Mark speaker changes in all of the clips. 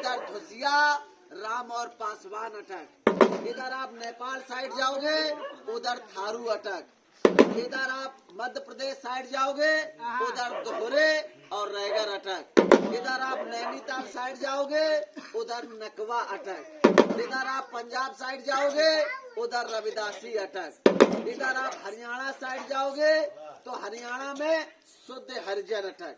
Speaker 1: इधर धुसिया राम और पासवान अटक। इधर आप नेपाल साइड जाओगे उधर थारू अटक। इधर आप मध्य प्रदेश साइड जाओगे उधर दोहरे और रैगर अटक। इधर आप नैनीताल साइड जाओगे उधर नकवा अटक। इधर आप पंजाब साइड जाओगे उधर रविदासी अटक। इधर आप हरियाणा साइड जाओगे तो हरियाणा में शुद्ध हरिजन अटक।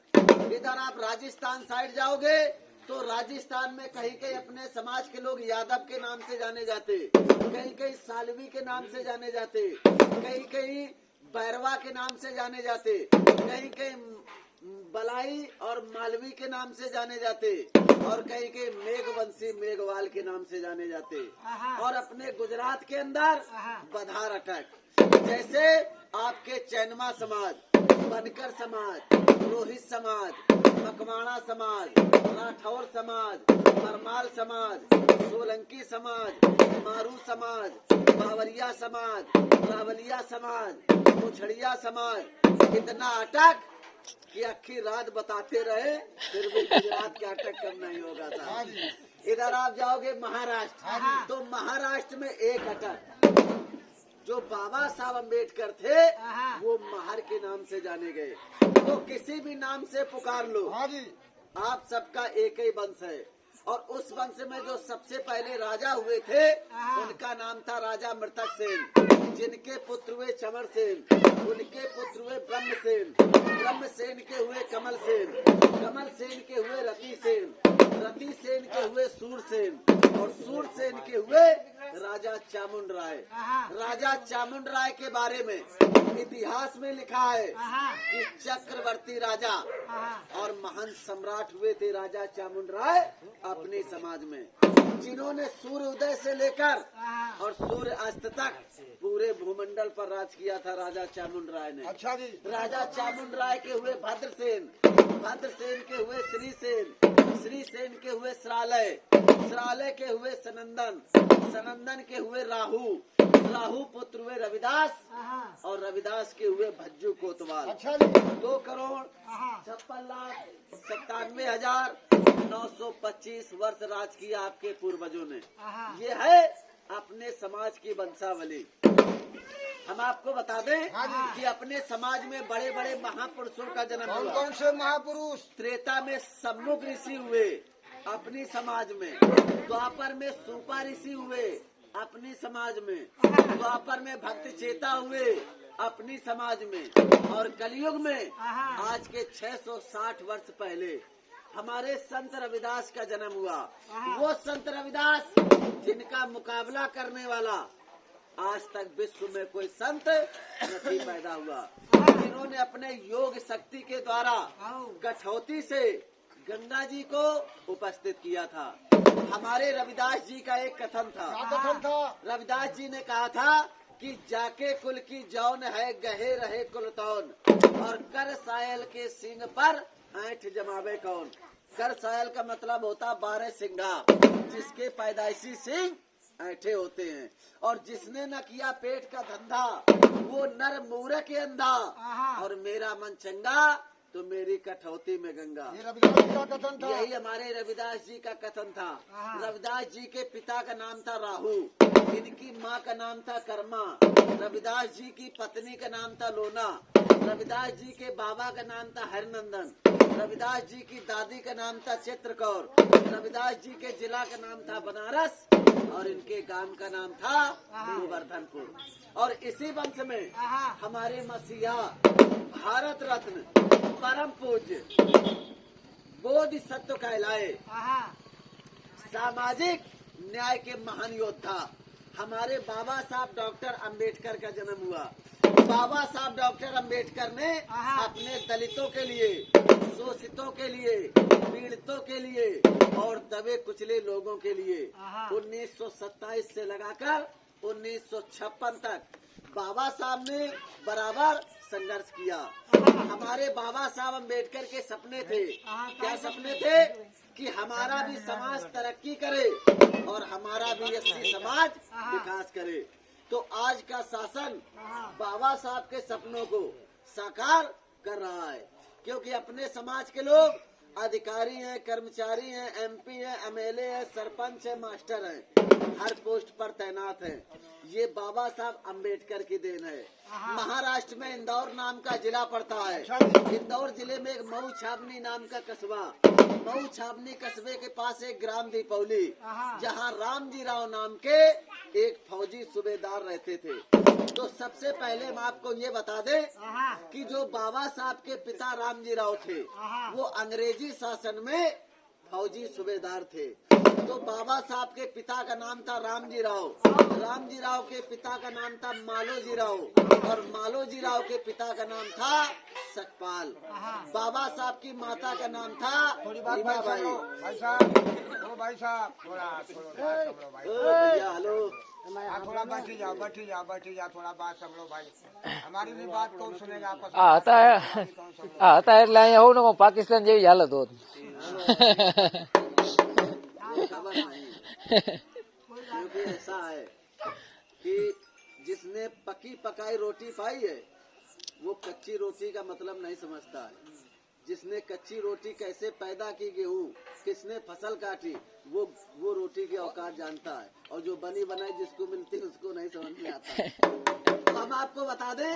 Speaker 1: इधर आप राजस्थान साइड जाओगे तो राजस्थान में कहीं कहीं अपने समाज के लोग यादव के नाम से जाने जाते, कहीं कहीं सालवी के नाम से जाने जाते, कहीं कहीं बैरवा के नाम से जाने जाते, कहीं कहीं बलाई और मालवी के नाम से जाने जाते और कहीं कहीं मेघवंशी मेघवाल के नाम से जाने जाते। और अपने गुजरात के अंदर बधार अटक। जैसे आपके चैनमा समाज, बनकर समाज, रोहित समाज, मकवाणा समाज, राठौर समाज, परमाल समाज, सोलंकी समाज, मारू समाज, बावरिया समाज, रावलिया समाज, मुछड़िया समाज, इतना अटक कि आखिर रात बताते रहे फिर भी गुजरात के अटक कम नहीं होगा था। इधर आप जाओगे महाराष्ट्र तो महाराष्ट्र में एक अटक। जो बाबा साहब अम्बेडकर थे वो महार के नाम से जाने गए। तो किसी भी नाम से पुकार लो, आप सबका एक ही वंश है। और उस वंश में जो सबसे पहले राजा हुए थे उनका नाम था राजा मृतक सेन, जिनके पुत्र हुए चमर सेन, उनके पुत्र हुए ब्रह्मसेन, ब्रह्मसेन के हुए कमल सेन, कमल सेन के हुए रति सेन, रति सेन के हुए सूरसेन और सूरसेन के हुए राजा चामुंड राय। राजा चामुंड राय के बारे में इतिहास में लिखा है कि चक्रवर्ती राजा और महान सम्राट हुए थे राजा चामुंड राय अपने समाज में, जिन्होंने सूर्य उदय से लेकर और सूर्य अस्त तक पूरे भूमंडल पर राज किया था राजा चामुंड राय ने।
Speaker 2: अच्छा जी।
Speaker 1: राजा चामुंड राय के हुए भद्रसेन, भद्रसेन के हुए श्रीसेन, श्रीसेन के हुए श्रालय, श्रालय के हुए सनंदन, सनंदन के हुए राहु, राहु पुत्र हुए रविदास और रविदास के हुए भज्जू कोतवाल।
Speaker 2: अच्छा जी।
Speaker 1: 2,56,925 वर्ष राज किया आपके पूर्वजों ने। ये है अपने समाज की वंशावली। हम आपको बता दें कि अपने समाज में बड़े बड़े महापुरुषों का जन्म हुआ।
Speaker 2: कौन से महापुरुष?
Speaker 1: त्रेता में सम्मुख ऋषि हुए अपनी समाज में, द्वापर में सूपा ऋषि हुए अपनी समाज में, द्वापर में भक्त चेता हुए अपनी समाज में और कलयुग में आज के 660 वर्ष पहले हमारे संत रविदास का जन्म हुआ। वो संत रविदास जिनका मुकाबला करने वाला आज तक विश्व में कोई संत नहीं पैदा हुआ, जिन्होंने अपने योग शक्ति के द्वारा कठौती से गंगा जी को उपस्थित किया था। हमारे रविदास जी का एक कथन था। रविदास जी ने कहा था कि जाके कुल की जौन है गहे रहे कुलतौन और कर सायल के सिंग पर ऐंठ जमावे कौन। कर सायल का मतलब होता 12 सिंगा, जिसके पैदाइशी सिंह ऐंठे होते हैं और जिसने न किया पेट का धंधा वो नर मूर्ख के अंधा और मेरा मन चंगा तो मेरी कठौती में गंगा।
Speaker 2: ये रविदास का कथन था।
Speaker 1: यही हमारे रविदास जी का कथन था। रविदास जी के पिता का नाम था राहु, इनकी माँ का नाम था कर्मा, रविदास जी की पत्नी का नाम था लोना, रविदास जी के बाबा का नाम था हरनंदन, रविदास जी की दादी का नाम था चित्रकौर, रविदास जी के जिला का नाम था बनारस और इनके गांव का नाम था गोवर्धनपुर। और इसी वंश में हमारे मसीहा भारत रत्न परम पूज्य बोधिसत्व कहलाए सामाजिक न्याय के महान योद्धा हमारे बाबा साहब डॉक्टर अंबेडकर का जन्म हुआ। बाबा साहब डॉक्टर अंबेडकर ने अपने दलितों के लिए, शोषितों के लिए, पीड़ितों के लिए और दबे कुचले लोगों के लिए 1927 से लगाकर 1956 तक बाबा साहब ने बराबर संघर्ष किया। हमारे बाबा साहब अंबेडकर के सपने थे। क्या सपने थे? कि हमारा भी समाज तरक्की करे और हमारा भी एससी समाज विकास करे। तो आज का शासन बाबा साहब के सपनों को साकार कर रहा है, क्योंकि अपने समाज के लोग अधिकारी हैं, कर्मचारी हैं, एमपी हैं, एमएलए हैं, सरपंच हैं, मास्टर हैं, हर पोस्ट पर तैनात हैं। ये बाबा साहब अम्बेडकर की देन है। महाराष्ट्र में इंदौर नाम का जिला पड़ता है। इंदौर जिले में एक मऊ छावनी नाम का कस्बा, मऊ छावनी कस्बे के पास एक ग्राम दीपौली, जहाँ रामजी राव नाम के एक फौजी सूबेदार रहते थे। तो सबसे पहले हम आपको ये बता दें कि जो बाबा साहब के पिता रामजी राव थे, वो अंग्रेजी शासन में फौजी सूबेदार थे। तो बाबा साहब के पिता का नाम था रामजी राव, रामजी राव के पिता का नाम था मालोजी राव, और मालोजी राव के पिता का नाम था सकपाल। बाबा साहब की माता का नाम था रीमाबाई।
Speaker 2: भाई साहब थोड़ा
Speaker 1: भैया हेलो,
Speaker 2: थोड़ा बैठी जाओ थोड़ा बात सब लो भाई। हमारी भी बात कौन सुनेगा आपस में?
Speaker 3: आता એટલે અહીંયા હોઉં ને પાકિસ્તાન જેવી હાલત હોત.
Speaker 1: खबर नहीं, क्योंकि ऐसा है कि जिसने पकी पकाई रोटी पाई है वो कच्ची रोटी का मतलब नहीं समझता है। जिसने कच्ची रोटी कैसे पैदा की, गेहूं किसने फसल काटी, वो रोटी की औकात जानता है। और जो बनी बनाई जिसको मिलती है उसको नहीं समझ में आता है। तो हम आपको बता दें,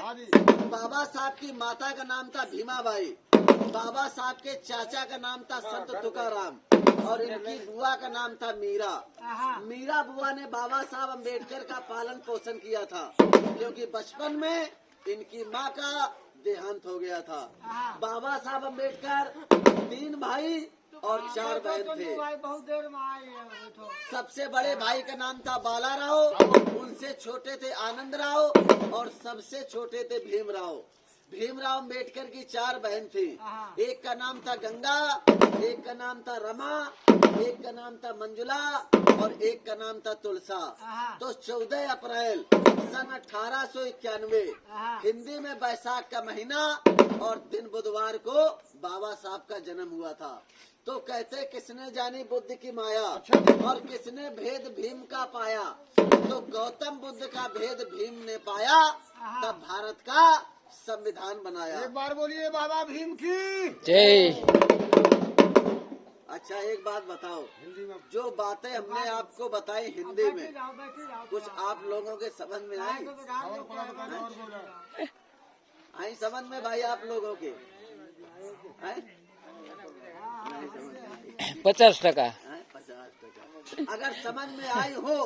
Speaker 1: बाबा साहब की माता का नाम था भीमाबाई, बाबा साहब के चाचा का नाम था संत तुकाराम, और इनकी बुआ का नाम था मीरा। मीरा बुआ ने बाबा साहब अम्बेडकर का पालन पोषण किया था, क्योंकि बचपन में इनकी माँ का देहांत हो गया था। बाबा साहब अम्बेडकर 3 भाई और 4 बहन थे।
Speaker 2: बहुत देर में आए।
Speaker 1: सबसे बड़े भाई का नाम था बाला राव, उनसे छोटे थे आनंद राव, और सबसे छोटे थे भीमराव। भीमराव अम्बेडकर की 4 बहन थी। एक का नाम था गंगा, एक का नाम था रमा, एक का नाम था मंजुला, और एक का नाम था तुलसा। तो 14 अप्रैल सन 1891 हिंदी में बैसाख का महीना और दिन बुधवार को बाबा साहब का जन्म हुआ था। तो कहते किसने जानी बुद्ध की माया, और किसने भेद भीम का पाया। तो गौतम बुद्ध का भेद भीम ने पाया, तब भारत का संविधान बनाया।
Speaker 2: एक बार बोलिए बाबा भीम की
Speaker 3: જય.
Speaker 1: अच्छा एक बात बताओ,
Speaker 2: हिंदी में।
Speaker 1: जो बातें हमने आपको बताई हिंदी में, कुछ आप लोगों के समझ में आई? आई समझ में भाई आप लोगों के? आई?
Speaker 3: 50%.
Speaker 1: हैं? 50%। अगर समझ में आई हो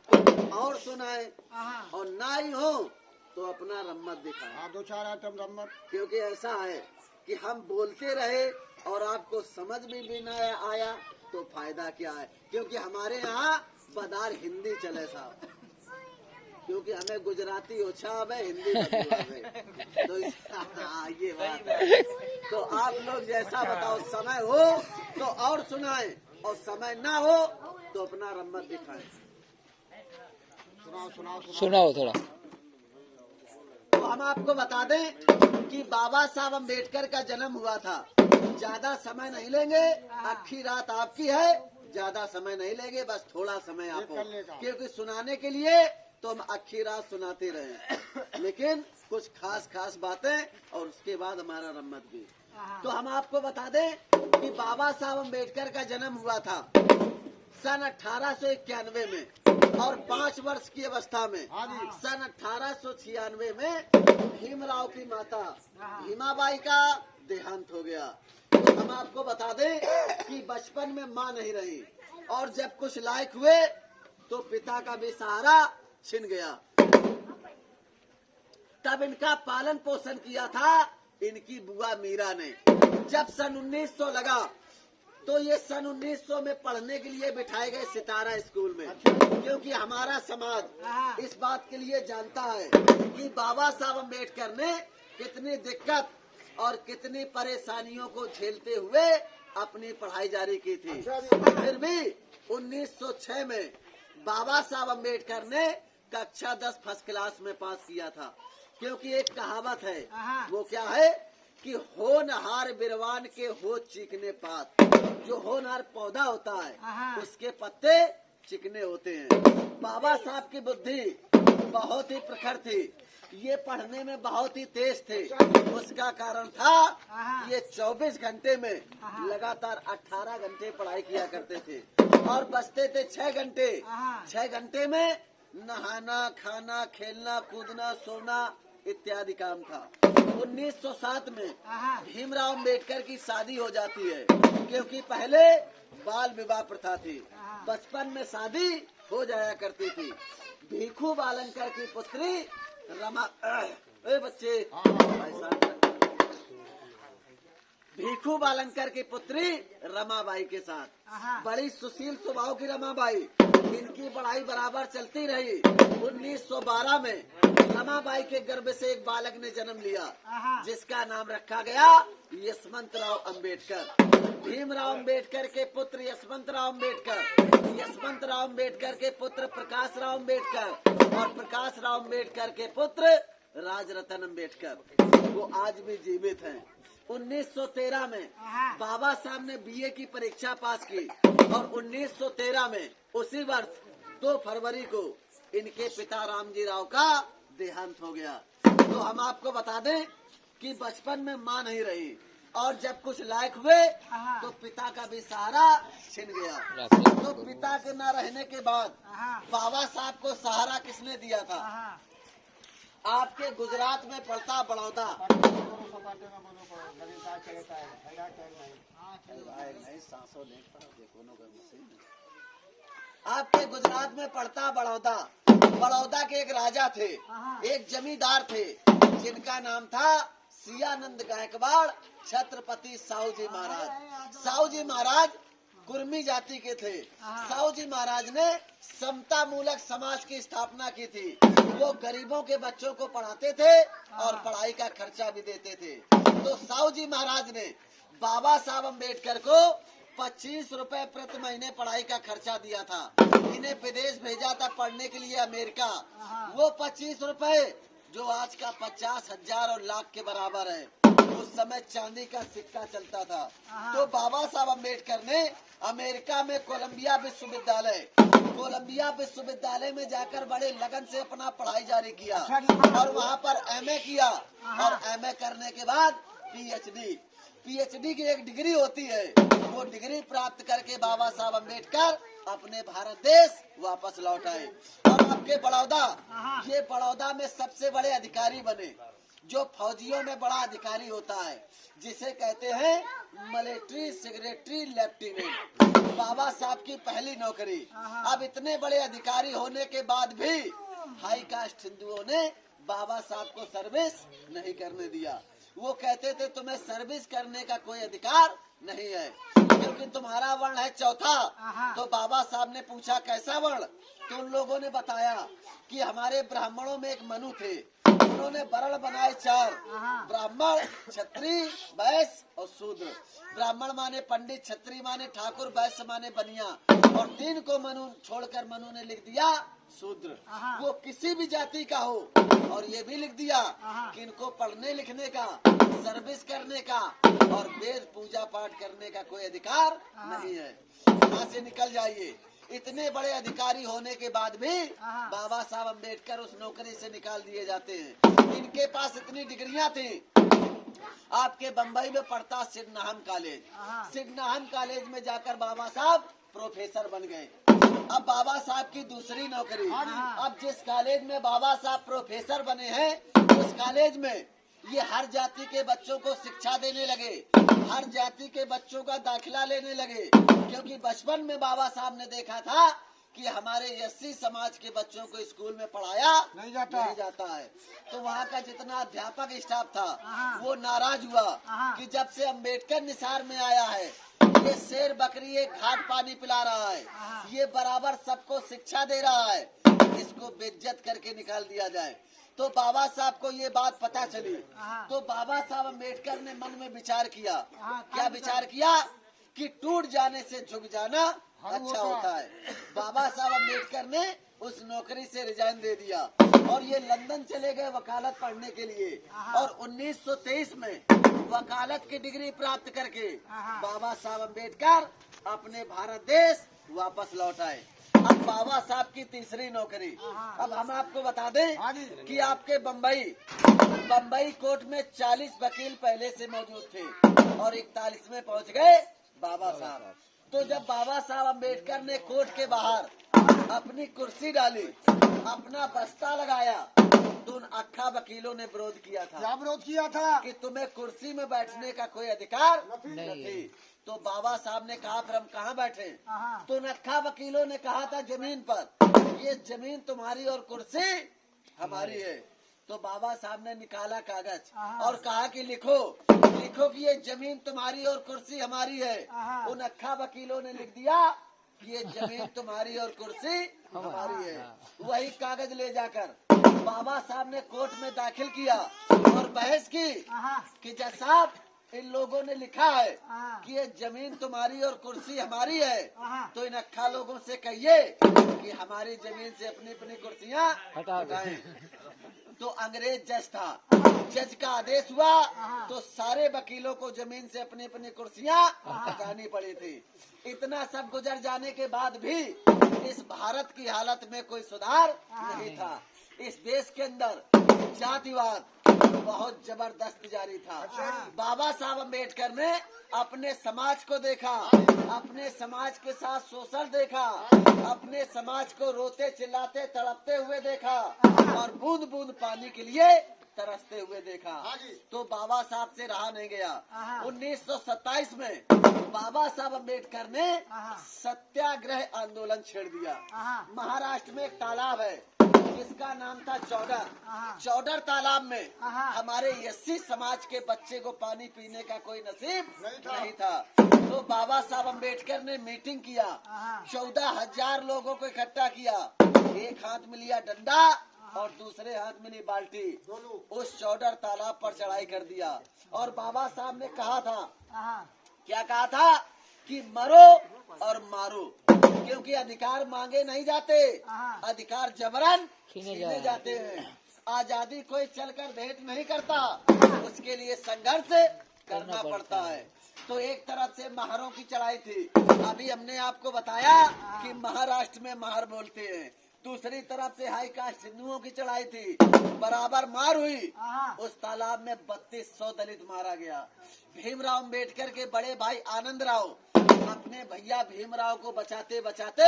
Speaker 1: तो और सुनाए, और ना आई हो तो अपना रम्मत दिखाए।
Speaker 2: हाँ 2-4 आइटम नंबर।
Speaker 1: क्योंकि ऐसा है कि हम बोलते रहे और आपको समझ में भी न आया तो फायदा क्या है। क्योंकि हमारे यहाँ बदार हिंदी चले साहब, क्योंकि हमें गुजराती ओछा है, हिंदी बदलू है। तो ये बात है। तो आप लोग जैसा बताओ, समय हो तो और सुनाए, और समय ना हो तो अपना रम्मत दिखाए।
Speaker 3: સુનાવો થોડા.
Speaker 1: तो हम आपको बता दें कि बाबा साहब अम्बेडकर का जन्म हुआ था। ज्यादा समय नहीं लेंगे, आखिरी रात आपकी है, ज्यादा समय नहीं लेंगे, बस थोड़ा समय आपको, क्योंकि सुनाने के लिए तो हम आखिरी रात सुनाते रहे, लेकिन कुछ खास बातें और उसके बाद हमारा रम्मत भी। तो हम आपको बता दें कि बाबा साहब अम्बेडकर का जन्म हुआ था सन 1891 में, और 5 वर्ष की अवस्था में सन 1896 में भीमराव की माता भीमाबाई का देहांत हो गया। तो हम आपको बता दें कि बचपन में माँ नहीं रही, और जब कुछ लायक हुए तो पिता का भी सहारा छिन गया। तब इनका पालन पोषण किया था इनकी बुआ मीरा ने। जब सन 1900 लगा तो ये सन 1900 में पढ़ने के लिए बिठाए गए सितारा स्कूल में, क्योंकि हमारा समाज इस बात के लिए जानता है कि बाबा साहब अम्बेडकर ने कितनी दिक्कत और कितनी परेशानियों को झेलते हुए अपनी पढ़ाई जारी की थी। फिर भी 1906 में बाबा साहब अम्बेडकर ने कक्षा 10 फर्स्ट क्लास में पास किया था। क्योंकि एक कहावत है, वो क्या है कि होनहार बिरवान के हो चिकने पात। जो होनहार पौधा होता है उसके पत्ते चिकने होते हैं। बाबा साहब की बुद्धि बहुत ही प्रखर थे। ये पढ़ने में बहुत ही तेज थे। उसका कारण था ये 24 घंटे में लगातार 18 घंटे पढ़ाई किया करते थे और बचते थे 6 घंटे। 6 घंटे में नहाना, खाना, खेलना, कूदना, सोना इत्यादि काम था। 1907 में भीमराव अम्बेडकर की शादी हो जाती है, क्योंकि पहले बाल विवाह प्रथा थी। बचपन में शादी हो जाया करती थी। भीखू बालनकर की पुत्री रमा बच्चे भीखू बालनकर की पुत्री रमाबाई के साथ, बड़ी सुशील स्वभाव की रमाबाई, इनकी पढ़ाई बराबर चलती रही। 1912 में रमाबाई के गर्भ से एक बालक ने जन्म लिया, जिसका नाम रखा गया यशवंतराव अम्बेडकर। भीमराव अम्बेडकर के पुत्र यशवंतराव अम्बेडकर, यशवंतराव अम्बेडकर के पुत्र प्रकाश राव अम्बेडकर और प्रकाश राव अम्बेडकर के पुत्र राजरतन अम्बेडकर, वो आज भी जीवित हैं। 1913 में बाबा साहब ने बीए की परीक्षा पास की और 1913 में उसी वर्ष 2 फरवरी को इनके पिता रामजी राव का देहांत हो गया। तो हम आपको बता दें कि बचपन में मां नहीं रही और जब कुछ लायक हुए तो पिता का भी सहारा छिन गया। तो पिता के न रहने के बाद बाबा साहब को सहारा किसने दिया था? आपके गुजरात में पड़ता बड़ौदा, आपके गुजरात में पड़ता बड़ौदा, बड़ौदा के एक राजा थे, एक जमींदार थे, जिनका नाम था सियानंद गायकवाड़ छत्रपति साहूजी महाराज। साहूजी महाराज कुर्मी जाति के थे। साहूजी महाराज ने समता मूलक समाज की स्थापना की थी। वो गरीबों के बच्चों को पढ़ाते थे और पढ़ाई का खर्चा भी देते थे। तो साहूजी महाराज ने बाबा साहब अम्बेडकर को 25 रुपए प्रति महीने पढ़ाई का खर्चा दिया था। इन्हें विदेश भेजा था पढ़ने के लिए अमेरिका। वो 25 रुपए जो आज का 50,000 और लाख के बराबर है, उस समय चांदी का सिक्का चलता था। तो बाबा साहब अम्बेडकर ने अमेरिका में कोलंबिया विश्वविद्यालय में जाकर बड़े लगन से अपना पढ़ाई जारी किया और वहाँ पर एमए किया और एमए करने के बाद पीएचडी की एक डिग्री होती है, वो डिग्री प्राप्त करके बाबा साहब अम्बेडकर अपने भारत देश वापस लौट आए और आपके बड़ौदा में सबसे बड़े अधिकारी बने। जो फौजियों में बड़ा अधिकारी होता है, जिसे कहते हैं मिलिट्री सेक्रेटरी लेफ्टिनेंट, बाबा साहब की पहली नौकरी। अब इतने बड़े अधिकारी होने के बाद भी हाई कास्ट हिंदुओं ने बाबा साहब को सर्विस नहीं करने दिया। वो कहते थे तुम्हें सर्विस करने का कोई अधिकार नहीं है, क्योंकि तुम्हारा वर्ण है चौथा। तो बाबा साहब ने पूछा कैसा वर्ण? तो उन लोगों ने बताया कि हमारे ब्राह्मणों में एक मनु थे, उन्होंने वर्ण बनाए 4, ब्राह्मण, क्षत्रिय, वैश्य और शूद्र। ब्राह्मण माने पंडित, क्षत्रिय माने ठाकुर, वैश्य माने बनिया और 3 को मनु छोड़कर मनु ने लिख दिया शूद्र। वो किसी भी जाति का हो और ये भी लिख दिया कि इनको पढ़ने लिखने का, सर्विस करने का और वेद पूजा पाठ करने का कोई अधिकार नहीं है। यहाँ से निकल जाइए। इतने बड़े अधिकारी होने के बाद भी बाबा साहब अम्बेडकर उस नौकरी से निकाल दिए जाते हैं। इनके पास इतनी डिग्रियां थी। आपके बम्बई में पढ़ता सिडनहम कॉलेज में जाकर बाबा साहब प्रोफेसर बन गए। अब बाबा साहब की दूसरी नौकरी, अब जिस कॉलेज में बाबा साहब प्रोफेसर बने हैं, उस कॉलेज में ये हर जाति के बच्चों को शिक्षा देने लगे, हर जाति के बच्चों का दाखिला लेने लगे, क्योंकि बचपन में बाबा साहब ने देखा था कि हमारे एससी समाज के बच्चों को स्कूल में पढ़ाया नहीं जाता है। तो वहाँ का जितना अध्यापक स्टाफ था वो नाराज हुआ कि जब से अम्बेडकर निसार में आया है, ये शेर बकरी एक घाट पानी पिला रहा है, ये बराबर सबको शिक्षा दे रहा है, इसको बेइज्जत करके निकाल दिया जाए। तो बाबा साहब को ये बात पता चली। तो बाबा साहब अम्बेडकर ने मन में विचार किया। क्या विचार किया? कि टूट जाने से झुक जाना अच्छा होता है। बाबा साहब अम्बेडकर ने उस नौकरी से रिजाइन दे दिया और ये लंदन चले गए वकालत पढ़ने के लिए और 1923 में वकालत की डिग्री प्राप्त करके बाबा साहब अम्बेडकर अपने भारत देश वापस लौट आए। अब बाबा साहब की तीसरी नौकरी। अब हम आपको बता दें
Speaker 2: हाँ जी।
Speaker 1: कि आपके बम्बई कोर्ट में 40 वकील पहले से मौजूद थे और 41 में पहुंच गए बाबा साहब। तो जब बाबा साहब अम्बेडकर ने कोर्ट के बाहर अपनी कुर्सी डाली, अपना बस्ता लगाया, तो उन अक्खा वकीलों ने विरोध किया था
Speaker 2: क्या विरोध किया था?
Speaker 1: कि तुम्हें कुर्सी में बैठने का कोई अधिकार
Speaker 3: नहीं।
Speaker 1: नहीं। तो बाबा साहब ने कहा फिर हम कहाँ बैठे?
Speaker 2: हाँ।
Speaker 1: तो नक्खा वकीलों ने कहा था जमीन पर, ये जमीन तुम्हारी और कुर्सी हमारी है। तो बाबा साहब ने निकाला कागज और कहा कि लिखो कि ये जमीन तुम्हारी और कुर्सी हमारी है। उन नक्खा वकीलों ने लिख दिया कि ये जमीन तुम्हारी और कुर्सी हमारी है। वही कागज ले जाकर बाबा साहब ने कोर्ट में दाखिल किया और बहस की कि जज साहब इन लोगों ने लिखा है कि ये जमीन तुम्हारी और कुर्सी हमारी है, तो इन अक्खा लोगों से कहिए कि हमारी जमीन से अपनी अपनी कुर्सियाँ हटाएं। तो अंग्रेज जज था, जज का आदेश हुआ तो सारे वकीलों को जमीन से अपनी अपनी कुर्सियाँ हटानी पड़ी थी। इतना सब गुजर जाने के बाद भी इस भारत की हालत में कोई सुधार नहीं था। इस देश के अंदर जातिवाद बहुत जबरदस्त जारी था। बाबा साहब अम्बेडकर ने अपने समाज को देखा, अपने समाज के साथ शोषण देखा, अपने समाज को रोते चिल्लाते तड़पते हुए देखा और बूंद बूंद पानी के लिए तरसते हुए देखा। तो बाबा साहब से रहा नहीं गया। 1927 में बाबा साहब अम्बेडकर ने सत्याग्रह आंदोलन छेड़ दिया। महाराष्ट्र में एक तालाब है जिसका नाम था चौडर तालाब में हमारे एससी समाज के बच्चे को पानी पीने का कोई नसीब नहीं था। तो बाबा साहब अम्बेडकर ने मीटिंग किया, 14,000 लोगों को इकट्ठा किया। एक हाथ में लिया डंडा और दूसरे हाथ में ली बाल्टी, उस चौडर तालाब पर चढ़ाई कर दिया। और बाबा साहब ने कहा था, क्या कहा था कि मरो और मारो, क्योंकि अधिकार मांगे नहीं जाते, अधिकार जबरन छीने जाते हैं। आजादी कोई चलकर भेंट नहीं करता, उसके लिए संघर्ष करना पड़ता है। तो एक तरफ से महारों की चढ़ाई थी, अभी हमने आपको बताया कि महाराष्ट्र में महार बोलते हैं। दूसरी तरफ से हाई कास्ट हिंदुओं की चढ़ाई थी, बराबर मार हुई। उस तालाब में 3200 दलित मारा गया। भीमराव अम्बेडकर के बड़े भाई आनंद राव अपने भैया भीमराव को बचाते बचाते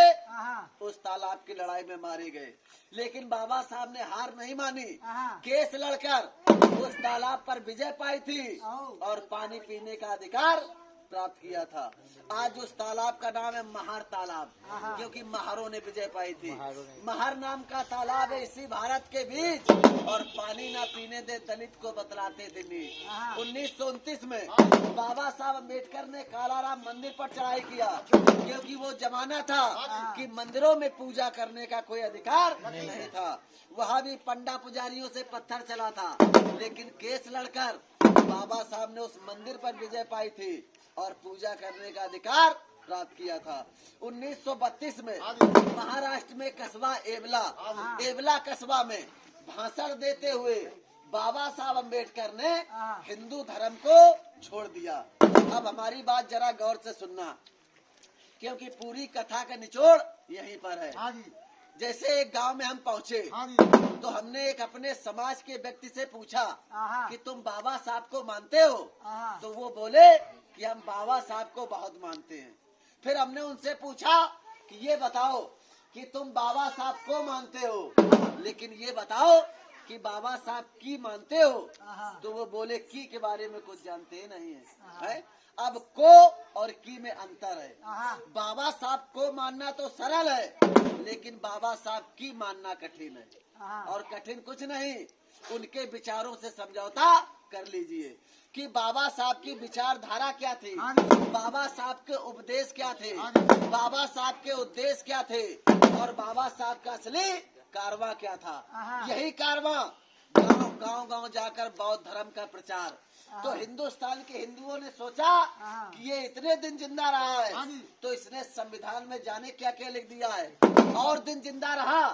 Speaker 1: उस तालाब की लड़ाई में मारे गए। लेकिन बाबा साहब ने हार नहीं मानी, केस लड़कर उस तालाब पर विजय पाई थी और पानी पीने का अधिकार प्राप्त किया था। आज उस तालाब का नाम है महार तालाब, क्योंकि महारों ने विजय पाई थी। महार नाम का तालाब है इसी भारत के बीच, और पानी ना पीने दे दलित को बतलाते थे नीच। 1929 में बाबा साहब अम्बेडकर ने कालाराम मंदिर पर चढ़ाई किया, क्योंकि वो जमाना था कि मंदिरों में पूजा करने का कोई अधिकार नहीं था। वहाँ भी पंडा पुजारियों से पत्थर चला था, लेकिन केस लड़कर बाबा साहब ने उस मंदिर पर विजय पाई थी और पूजा करने का अधिकार प्राप्त किया था। 1932 में महाराष्ट्र में कस्बा एवला कस्बा में भाषण देते हुए बाबा साहब अम्बेडकर ने हिंदू धर्म को छोड़ दिया। अब हमारी बात जरा गौर से सुनना, क्योंकि पूरी कथा का निचोड़ यहीं पर है। जैसे एक गांव में हम पहुँचे तो हमने एक अपने समाज के व्यक्ति से पूछा कि तुम बाबा साहब को मानते हो? तो वो बोले कि हम बाबा साहब को बहुत मानते हैं। फिर हमने उनसे पूछा कि ये बताओ कि तुम बाबा साहब को मानते हो, लेकिन ये बताओ कि बाबा साहब की मानते हो? तो वो बोले की के बारे में कुछ जानते ही नहीं है। अब को और की में अंतर है। बाबा साहब को मानना तो सरल है, लेकिन बाबा साहब की मानना कठिन है। और कठिन कुछ नहीं, उनके विचारों से समझौता कर लीजिए कि बाबा साहब की विचारधारा क्या थी, बाबा साहब के उपदेश क्या थे, बाबा साहब के उद्देश्य क्या थे, और बाबा साहब का असली कारवां क्या था। यही कारवां गांव जाकर बौद्ध धर्म का प्रचार। तो हिंदुस्तान के हिंदुओं ने सोचा कि ये इतने दिन जिंदा रहा है, तो इसने संविधान में जाने क्या क्या लिख दिया है, और दिन जिंदा रहा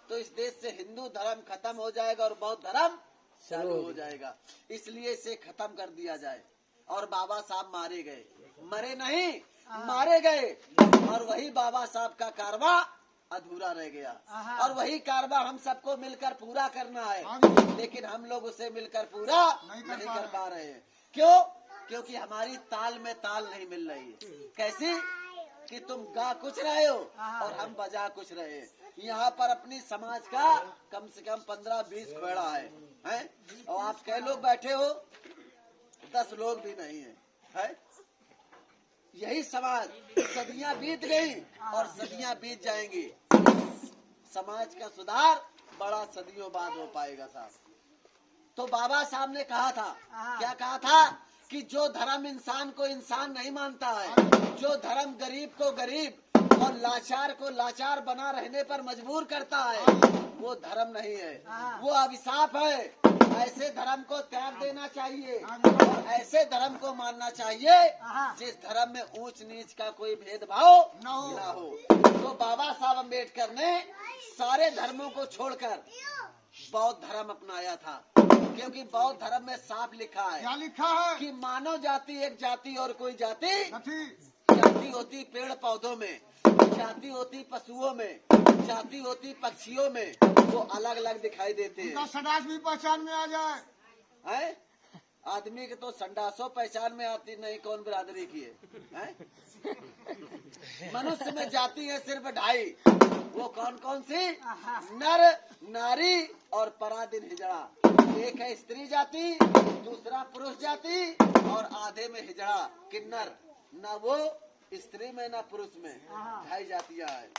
Speaker 1: तो इस देश से हिंदू धर्म खत्म हो जाएगा और बौद्ध धर्म चालू हो जाएगा, इसलिए इसे खत्म कर दिया जाए। और बाबा साहब मारे गए, मरे नहीं मारे गए, और वही बाबा साहब का कारवां अधूरा रह गया और वही कारवा हम सबको मिलकर पूरा करना है, लेकिन हम लोग उसे मिलकर पूरा नहीं कर पा रहे हैं। क्यों? क्योंकि हमारी ताल में ताल नहीं मिल रही है। कैसी? कि तुम गा कुछ रहे हो और हम बजा कुछ रहे हैं। यहाँ पर अपनी समाज का कम से कम 15-20 खोड़ा है और आप कई लोग बैठे हो, 10 लोग भी नहीं है। यही समाज सदियां बीत गई और सदियां बीत जाएंगी। समाज का सुधार बड़ा सदियों बाद हो पाएगा साहब। तो बाबा साहब ने कहा था, क्या कहा था? कि जो धर्म इंसान को इंसान नहीं मानता है, जो धर्म गरीब को गरीब और लाचार को लाचार बना रहने पर मजबूर करता है, वो धर्म नहीं है, वो अभिशाप है। ऐसे धर्म को त्याग देना चाहिए और ऐसे धर्म को मानना चाहिए जिस धर्म में ऊंच नीच का कोई भेदभाव न हो। तो बाबा साहब अम्बेडकर ने सारे धर्मों को छोड़कर बौद्ध धर्म अपनाया था, क्योंकि बौद्ध धर्म में साफ लिखा है,
Speaker 2: क्या लिखा है?
Speaker 1: कि मानव जाति एक जाति और कोई जाति
Speaker 2: नहीं।
Speaker 1: जाति होती पेड़ पौधों में, जाति होती पशुओं में, जाति होती पक्षियों में, वो अलग अलग दिखाई देते हैं।
Speaker 2: संडास भी पहचान में आ जाए
Speaker 1: हैं? आदमी के तो संडासों पहचान में आती नहीं कौन बिरादरी की है? मनुष्य में जाति है सिर्फ 2.5। वो कौन कौन सी? नर, नारी और पराधीन हिजड़ा। एक है स्त्री जाति, दूसरा पुरुष जाति और आधे में हिजड़ा किन्नर। न वो स्त्री में न पुरुष में, 2.5 जातियां हैं।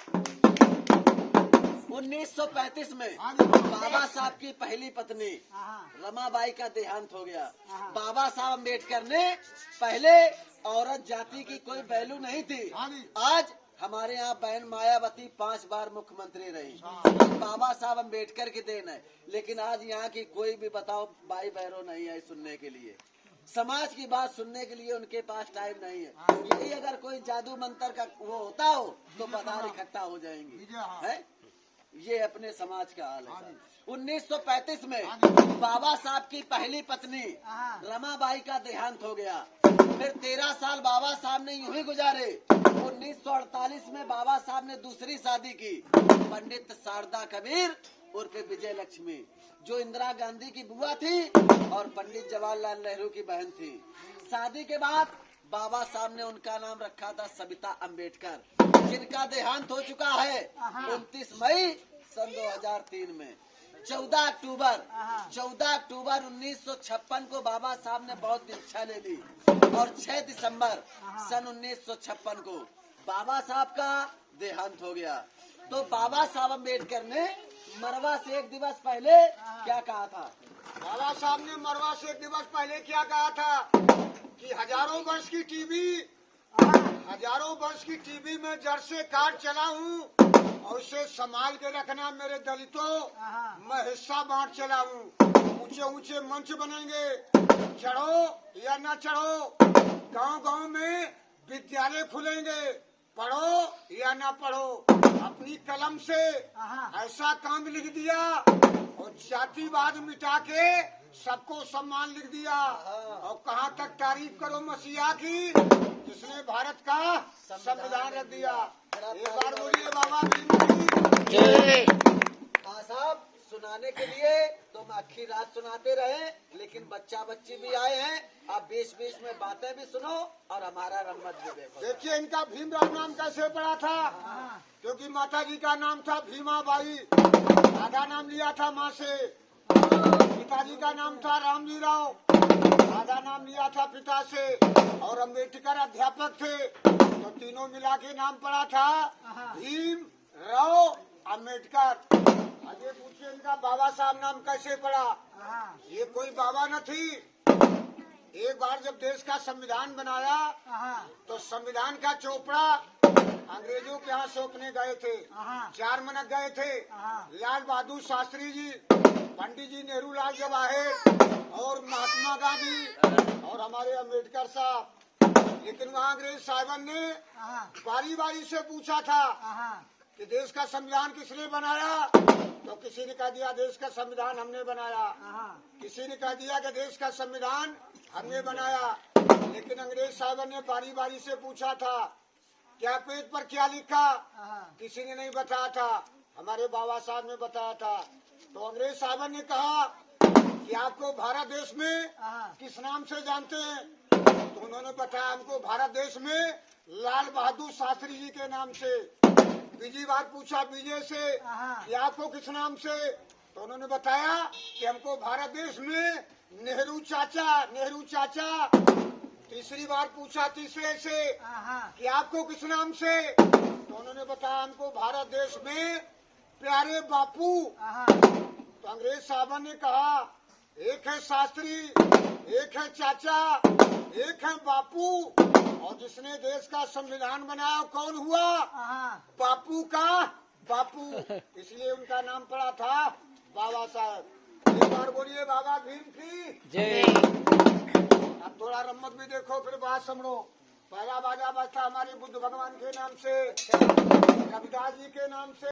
Speaker 1: 1935 में बाबा साहब की पहली पत्नी रमाबाई का देहांत हो गया। बाबा साहब अम्बेडकर ने पहले औरत जाति की कोई वैल्यू नहीं थी। आज हमारे यहाँ बहन मायावती 5 बार मुख्यमंत्री रही। बाबा साहब अम्बेडकर की देन है। लेकिन आज यहाँ की कोई भी बताओ भाई बहनों नहीं है सुनने के लिए, समाज की बात सुनने के लिए उनके पास टाइम नहीं है। यही अगर कोई जादू मंत्र का वो होता हो तो बाजार इकट्ठा हो जाएंगी। है ये अपने समाज का हाल है। 1935 में बाबा साहब की पहली पत्नी रमाबाई का देहांत हो गया। फिर 13 साल बाबा साहब ने यूं ही गुजारे। 1948 में बाबा साहब ने दूसरी शादी की, पंडित शारदा कबीर उर्फ विजय लक्ष्मी, जो इंदिरा गांधी की बुआ थी और पंडित जवाहरलाल नेहरू की बहन थी। शादी के बाद बाबा साहब ने उनका नाम रखा था सविता अम्बेडकर, जिनका देहांत हो चुका है 29 मई सन 2003 में। 14 अक्टूबर 1956 को बाबा साहब ने बौद्ध दीक्षा ले ली और 6 दिसंबर सन 1956 को बाबा साहब का देहांत हो गया। तो बाबा साहब अम्बेडकर ने मरवा से 1 दिवस पहले क्या कहा था?
Speaker 2: बाबा साहब ने मरवा से 1 दिवस पहले क्या कहा था? कि हजारों वर्ष की टीवी में जड़ से काट चला हूँ और उसे संभाल के रखना मेरे दलितों। मैं हिस्सा बांट चला हूँ। ऊंचे ऊंचे मंच बनेंगे, चढ़ो या न चढ़ो। गांव में विद्यालय खुलेंगे, पढ़ो या न पढ़ो। अपनी कलम से ऐसा काम लिख दिया और जातिवाद मिटा के सबको सम्मान लिख दिया। और कहाँ तक तारीफ करो मसीहा की, जिसने भारत का संविधान रख दिया। एक बार बोलिए बाबा भीम।
Speaker 1: साहब सुनाने के लिए तुम आखिरी रात सुनाते रहे, लेकिन बच्चा बच्ची भी आए हैं। आप बीच में बातें भी सुनो और हमारा रम्मत भी देखो।
Speaker 2: देखिए इनका भीमराव नाम कैसे पड़ा था, क्योंकि माता जी का नाम था भीमाबाई, आधा नाम लिया था माँ से। पिताजी का नाम था रामजी राव, आधा नाम लिया था पिता से। और अम्बेडकर अध्यापक थे, तो तीनों मिला के नाम पड़ा था भीम राव अम्बेडकर। आगे पूछिए इनका बाबा साहब नाम कैसे पड़ा? ये कोई बाबा न थी। एक बार जब देश का संविधान बनाया तो संविधान का चोपड़ा अंग्रेजों के यहाँ सौंपने गए थे। 4 मनक गए थे, लाल बहादुर शास्त्री जी, पंडित जी नेहरू लाल जवाहर और महात्मा गांधी और हमारे अम्बेडकर साहब। लेकिन वहाँ अंग्रेज साहिबन ने बारी बारी से पूछा था कि देश का संविधान किसने बनाया? तो किसी ने कह दिया देश का संविधान हमने बनाया, किसी ने कह दिया कि देश का संविधान हमने बनाया। लेकिन अंग्रेज साहिबन ने बारी बारी से पूछा था क्या पेज पर क्या लिखा किसी ने नहीं बताया था, हमारे बाबा साहब ने बताया था। तो अंग्रेज साहब ने कहा कि आपको भारत देश में किस नाम से जानते हैं? तो उन्होंने बताया हमको भारत देश में लाल बहादुर शास्त्री जी के नाम से। बीजी बार पूछा विजय से कि आपको किस नाम से? तो उन्होंने बताया कि हमको भारत देश में नेहरू चाचा। तीसरी बार पूछा तीसरे से कि आपको किस नाम से? तो उन्होंने बताया हमको भारत देश में प्यारे बापू। तो अंग्रेज साहब ने कहा एक है शास्त्री, एक है चाचा, एक है बापू, और जिसने देश का संविधान बनाया कौन हुआ? बापू का बापू, इसलिए उनका नाम पड़ा था बाबा साहब। एक बार बोलिए बाबा भीम की
Speaker 3: जय।
Speaker 2: अब थोड़ा रम्मत भी देखो फिर बात समझो। पहला बाजा बजता हमारे बुद्ध भगवान के नाम से, रविदास जी के नाम से।